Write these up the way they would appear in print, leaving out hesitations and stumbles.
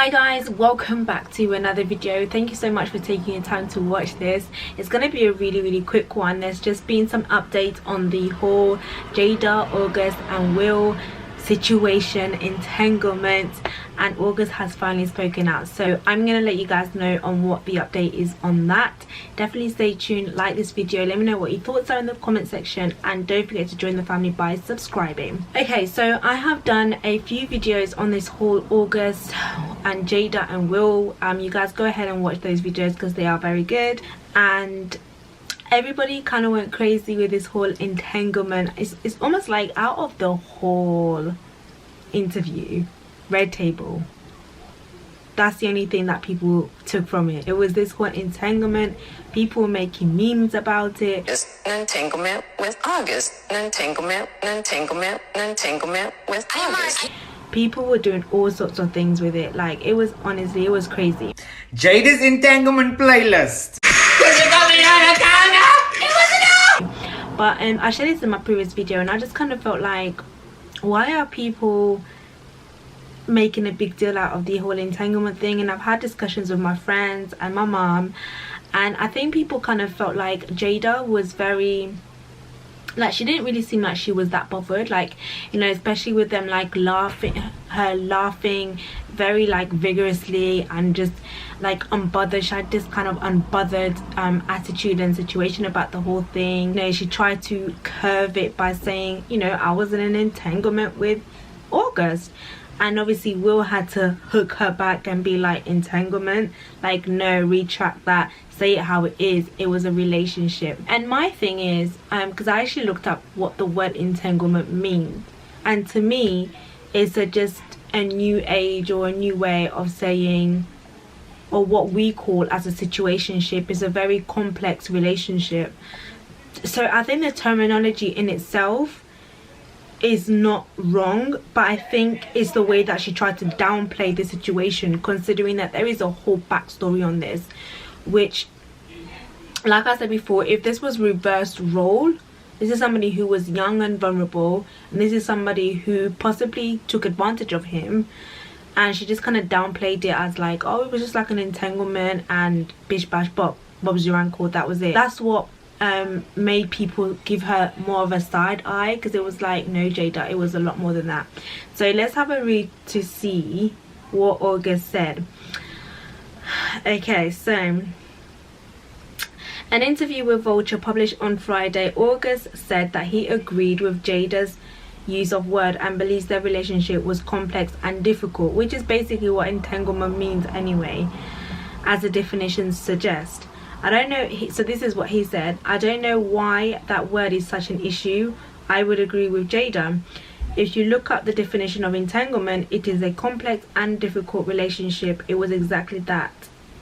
Hi guys, welcome back to another video. Thank you so much for taking your time to watch this. It's going to be a really quick one. There's just been some updates on the whole Jada, August and Will situation, entanglement, and August has finally spoken out, so I'm gonna let you guys know on what the update is on that. Definitely stay tuned, like this video, let me know what your thoughts are in the comment section, and don't forget to join the family by subscribing. Okay, so I have done a few videos on this whole August and Jada and Will. You guys go ahead and watch those videos because they are very good, and everybody kind of went crazy with this whole entanglement. It's almost like out of the whole interview, red table, that's the only thing that people took from it. It was this whole entanglement, people making memes about it. Just an entanglement with August, an entanglement with August. People were doing all sorts of things with it. Like, it was, honestly, it was crazy. Jada's entanglement playlist. But I shared this in my previous video, and I just kind of felt like, why are people making a big deal out of the whole entanglement thing? And I've had discussions with my friends and my mom, and I think people kind of felt like Jada was very, like, she didn't really seem like she was that bothered, like, you know, especially with them like laughing very like vigorously and just like unbothered. She had this kind of unbothered attitude and situation about the whole thing. You know, she tried to curve it by saying, you know, I was in an entanglement with August, and obviously Will had to hook her back and be like, entanglement, like, no, retract that, say it how it is, it was a relationship. And my thing is, because I actually looked up what the word entanglement means, and to me it's just a new age or a new way of saying, or what we call as a situationship, is a very complex relationship. So I think the terminology in itself is not wrong, but I think it's the way that she tried to downplay the situation, considering that there is a whole backstory on this, which, like I said before, if this was reversed role, this is somebody who was young and vulnerable, and this is somebody who possibly took advantage of him, and she just kind of downplayed it as like, oh, it was just like an entanglement and bish bash bop, Bob's your ankle, that was it. That's what made people give her more of a side eye, because it was like, no Jada, it was a lot more than that. So let's have a read to see what August said. Okay, so an interview with Vulture published on Friday, August said that he agreed with Jada's use of word and believes their relationship was complex and difficult, which is basically what entanglement means anyway, as the definitions suggest. I don't know, so this is what he said: I don't know why that word is such an issue. I would agree with Jada. If you look up the definition of entanglement, it is a complex and difficult relationship. It was exactly that,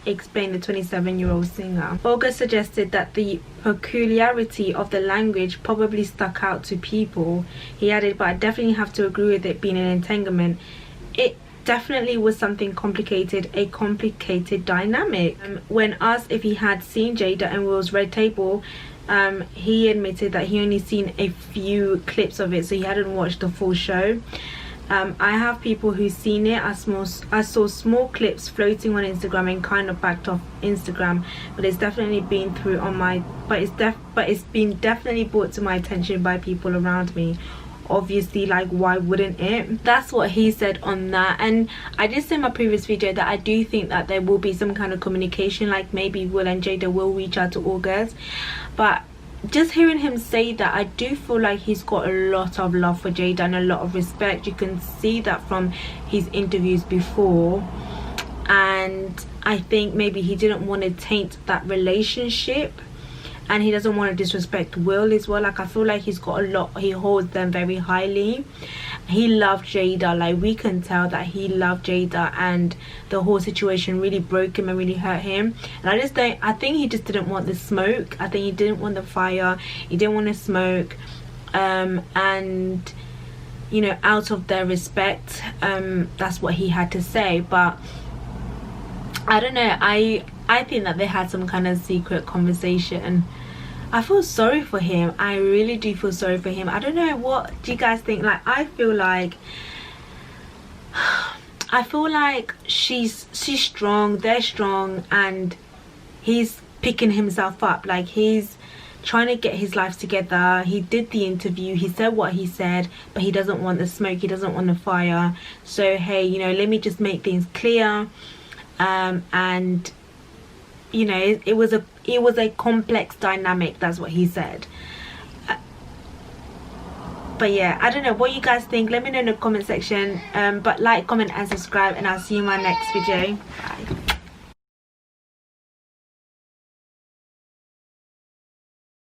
explained the 27-year-old singer. August suggested that the peculiarity of the language probably stuck out to people. He added, but I definitely have to agree with it being an entanglement. It definitely was something complicated, a complicated dynamic. When asked if he had seen Jada and Will's Red Table, he admitted that he only seen a few clips of it, so he hadn't watched the full show. I have people who've seen it. I saw small clips floating on Instagram and kind of backed off Instagram, but it's definitely been through on my it's been definitely brought to my attention by people around me. Obviously, like, why wouldn't it? That's what he said on that. And I did say in my previous video that I do think that there will be some kind of communication, like maybe Will and Jada will reach out to August, but just hearing him say that, I do feel like he's got a lot of love for Jada and a lot of respect. You can see that from his interviews before, and I think maybe he didn't want to taint that relationship, and he doesn't want to disrespect Will as well. Like, I feel like he's got a lot, he holds them very highly. He loved Jada, like, we can tell that he loved Jada, and the whole situation really broke him and really hurt him. And I think he just didn't want the smoke. I think he didn't want the fire, he didn't want to smoke, and, you know, out of their respect, that's what he had to say. But I don't know, I think that they had some kind of secret conversation. I feel sorry for him. I really do feel sorry for him. I don't know, what do you guys think? Like, I feel like I feel like she's strong, they're strong, and he's picking himself up. Like, he's trying to get his life together. He did the interview, he said what he said, but he doesn't want the smoke, he doesn't want the fire. So hey, you know, let me just make things clear. And you know, it was a complex dynamic. That's what he said. But yeah, I don't know what you guys think. Let me know in the comment section. But like, comment and subscribe, and I'll see you in my next video. Bye.